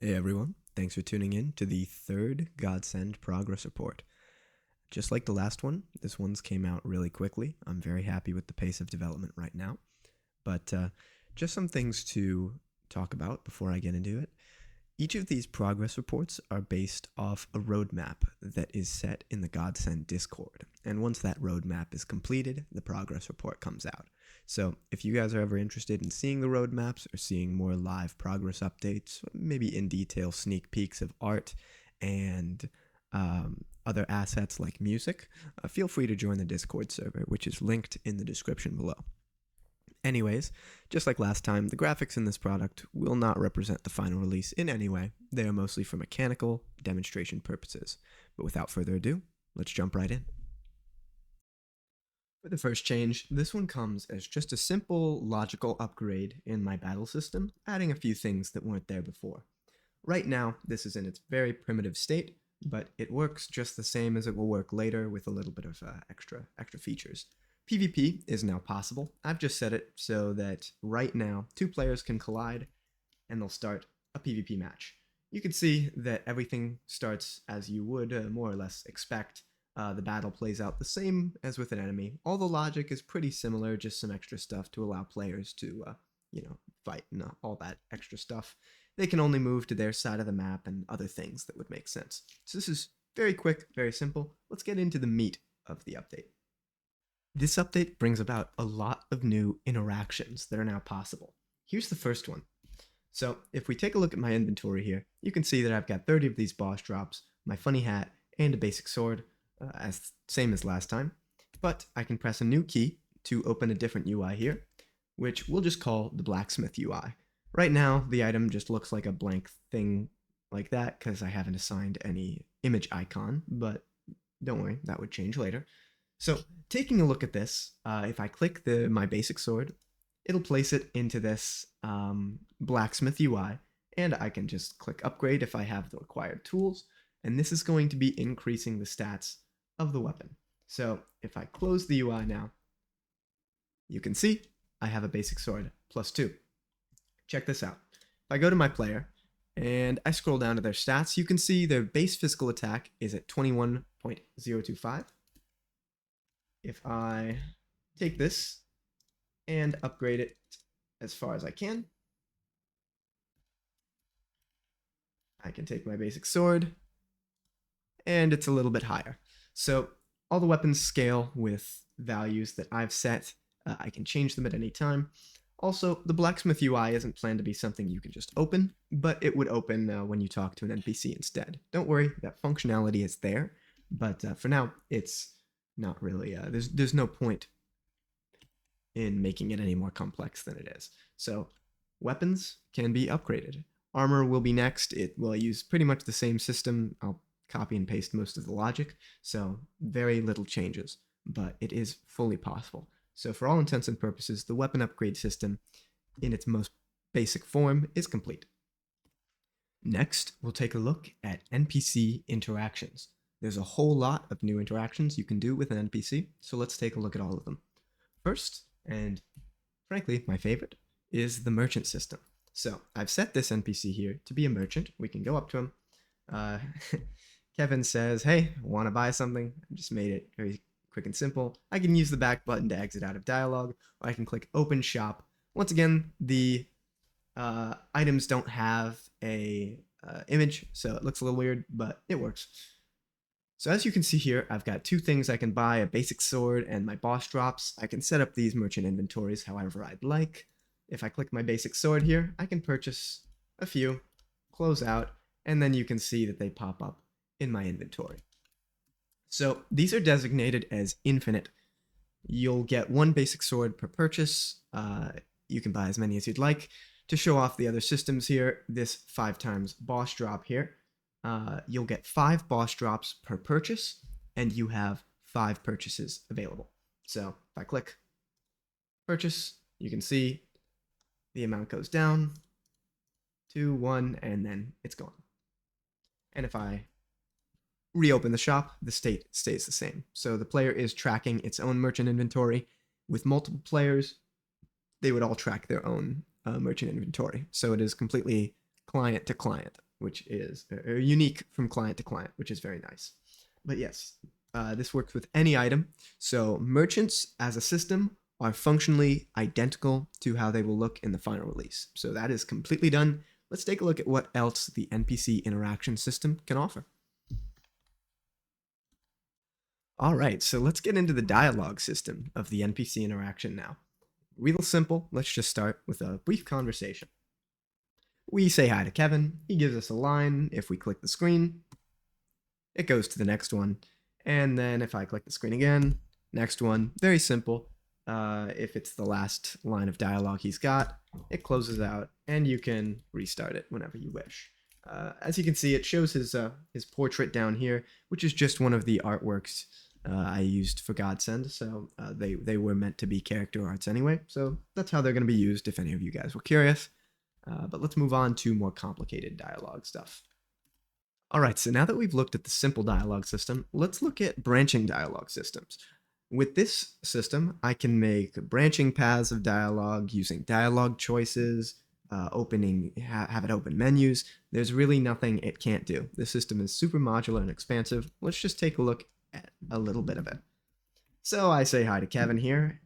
Hey everyone, thanks for tuning in to the third Godsend progress report. Just like the last one, this one's came out really quickly. I'm very happy with the pace of development right now. But just some things to talk about before I get into it. Each of these progress reports are based off a roadmap that is set in the Godsend Discord. And once that roadmap is completed, the progress report comes out. So if you guys are ever interested in seeing the roadmaps or seeing more live progress updates, maybe in detail sneak peeks of art and other assets like music, feel free to join the Discord server, which is linked in the description below. Anyways, just like last time, the graphics in this product will not represent the final release in any way. They are mostly for mechanical demonstration purposes. But without further ado, let's jump right in. For the first change, this one comes as just a simple logical upgrade in my battle system, adding a few things that weren't there before. Right now, this is in its very primitive state, but it works just the same as it will work later with a little bit of extra features. PvP is now possible. I've just set it so that right now, two players can collide and they'll start a PvP match. You can see that everything starts as you would more or less expect. The battle plays out the same as with an enemy. All the logic is pretty similar, just some extra stuff to allow players to, fight and all that extra stuff. They can only move to their side of the map and other things that would make sense. So this is very quick, very simple. Let's get into the meat of the update. This update brings about a lot of new interactions that are now possible. Here's the first one. So if we take a look at my inventory here, you can see that I've got 30 of these boss drops, my funny hat, and a basic sword, same as last time. But I can press a new key to open a different UI here, which we'll just call the blacksmith UI. Right now, the item just looks like a blank thing like that because I haven't assigned any image icon, but don't worry, that would change later. So taking a look at this, if I click my basic sword, it'll place it into this blacksmith UI, and I can just click upgrade if I have the required tools, and this is going to be increasing the stats of the weapon. So if I close the UI now, you can see I have a basic sword +2. Check this out. If I go to my player and I scroll down to their stats, you can see their base physical attack is at 21.025. If I take this and upgrade it as far as I can, I can take my basic sword, and it's a little bit higher. So all the weapons scale with values that I've set. I can change them at any time. Also, the blacksmith UI isn't planned to be something you can just open, but it would open when you talk to an NPC instead. Don't worry, that functionality is there, but for now, it's not really, there's no point in making it any more complex than it is. So weapons can be upgraded. Armor will be next. It will use pretty much the same system. I'll copy and paste most of the logic, so very little changes, but it is fully possible. So for all intents and purposes, the weapon upgrade system in its most basic form is complete. Next, we'll take a look at NPC interactions. There's a whole lot of new interactions you can do with an NPC, so let's take a look at all of them. First, and frankly my favorite, is the merchant system. So I've set this NPC here to be a merchant. We can go up to him. Kevin says, hey, want to buy something? I just made it very quick and simple. I can use the back button to exit out of dialogue, or I can click open shop. Once again, the items don't have a image, so it looks a little weird, but it works. So as you can see here, I've got two things I can buy, a basic sword and my boss drops. I can set up these merchant inventories however I'd like. If I click my basic sword here, I can purchase a few, close out, and then you can see that they pop up in my inventory. So these are designated as infinite. You'll get one basic sword per purchase. You can buy as many as you'd like. To show off the other systems here, this 5x boss drop here, you'll get 5 boss drops per purchase, and you have 5 purchases available. So if I click purchase, you can see the amount goes down to 1, and then it's gone. And if I reopen the shop, the state stays the same. So the player is tracking its own merchant inventory. With multiple players, they would all track their own merchant inventory. So it is completely client to client. which is unique from client to client, which is very nice. But yes, this works with any item. So merchants as a system are functionally identical to how they will look in the final release. So that is completely done. Let's take a look at what else the NPC interaction system can offer. All right, so let's get into the dialogue system of the NPC interaction now. Real simple, let's just start with a brief conversation. We say hi to Kevin, he gives us a line. If we click the screen, it goes to the next one. And then if I click the screen again, next one, very simple. If it's the last line of dialogue he's got, it closes out and you can restart it whenever you wish. As you can see, it shows his portrait down here, which is just one of the artworks I used for Godsend. So they were meant to be character arts anyway. So that's how they're going to be used if any of you guys were curious. But let's move on to more complicated dialogue stuff. All right, so now that we've looked at the simple dialogue system, let's look at branching dialogue systems. With this system, I can make branching paths of dialogue using dialogue choices, have it open menus. There's really nothing it can't do. This system is super modular and expansive. Let's just take a look at a little bit of it. So I say hi to Kevin here.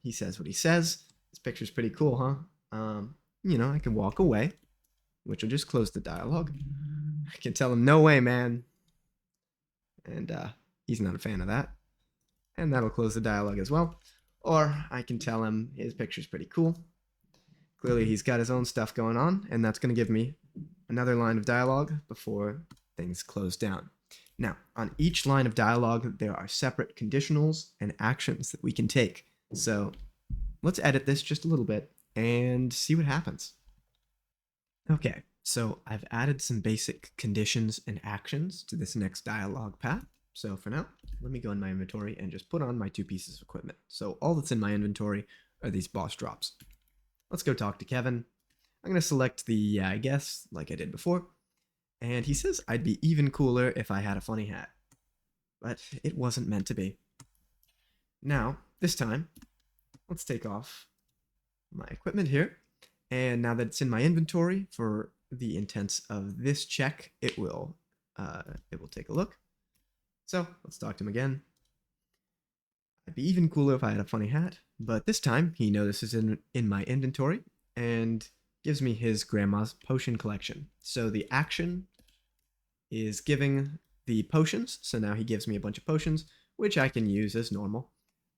He says what he says. This picture's pretty cool, huh? You know, I can walk away, which will just close the dialogue. I can tell him, no way, man. And he's not a fan of that. And that'll close the dialogue as well. Or I can tell him his picture's pretty cool. Clearly he's got his own stuff going on, and that's going to give me another line of dialogue before things close down. Now, on each line of dialogue, there are separate conditionals and actions that we can take. So let's edit this just a little bit and see what happens. Okay, so I've added some basic conditions and actions to this next dialogue path. So for now, let me go in my inventory and just put on my 2 pieces of equipment. So all that's in my inventory are these boss drops. Let's go talk to Kevin. I'm going to select the I guess, like I did before. And he says I'd be even cooler if I had a funny hat. But it wasn't meant to be. Now, this time, let's take off my equipment here. And now that it's in my inventory, for the intents of this check, it will take a look. So let's talk to him again. I'd be even cooler if I had a funny hat, but this time he notices in my inventory and gives me his grandma's potion collection. So the action is giving the potions. So now he gives me a bunch of potions, which I can use as normal.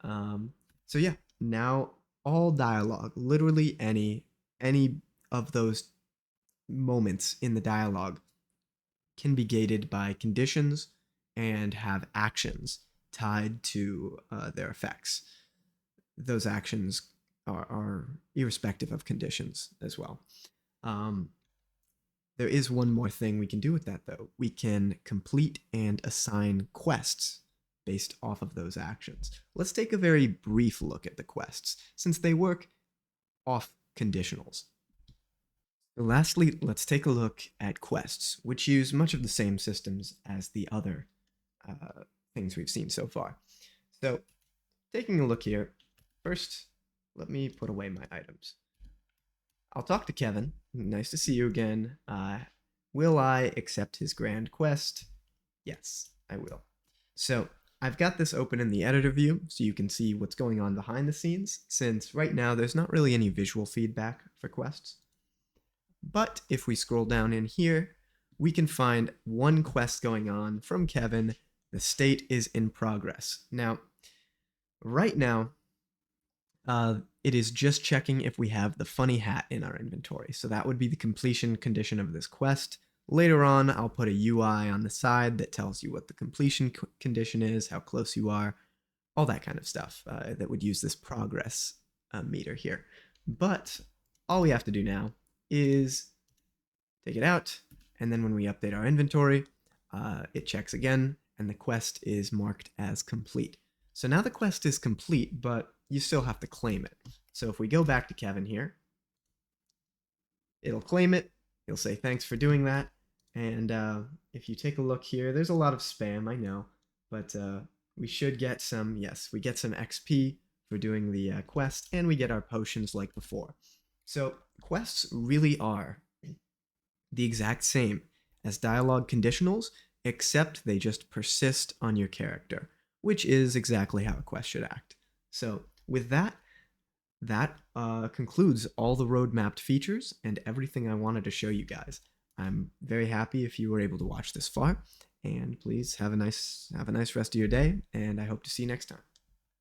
So yeah, now all dialogue, literally any of those moments in the dialogue, can be gated by conditions and have actions tied to their effects. Those actions are irrespective of conditions as well. There is one more thing we can do with that, though. We can complete and assign quests based off of those actions. Let's take a very brief look at the quests, since they work off conditionals. So lastly, let's take a look at quests, which use much of the same systems as the other things we've seen so far. So, taking a look here, first, let me put away my items. I'll talk to Kevin. Nice to see you again. Will I accept his grand quest? Yes, I will. So, I've got this open in the editor view so you can see what's going on behind the scenes, since right now there's not really any visual feedback for quests. But if we scroll down in here, we can find one quest going on from Kevin. The state is in progress. Now, right now, it is just checking if we have the funny hat in our inventory. So that would be the completion condition of this quest. Later on, I'll put a UI on the side that tells you what the completion condition is, how close you are, all that kind of stuff that would use this progress meter here. But all we have to do now is take it out, and then when we update our inventory, it checks again, and the quest is marked as complete. So now the quest is complete, but you still have to claim it. So if we go back to Kevin here, it'll claim it, it'll say thanks for doing that, and if you take a look here, there's a lot of spam, I know, but we should get some, yes, we get some XP for doing the quest, and we get our potions like before. So quests really are the exact same as dialogue conditionals, except they just persist on your character, which is exactly how a quest should act. So, with that, that concludes all the road-mapped features and everything I wanted to show you guys. I'm very happy if you were able to watch this far, and please have a nice rest of your day, and I hope to see you next time.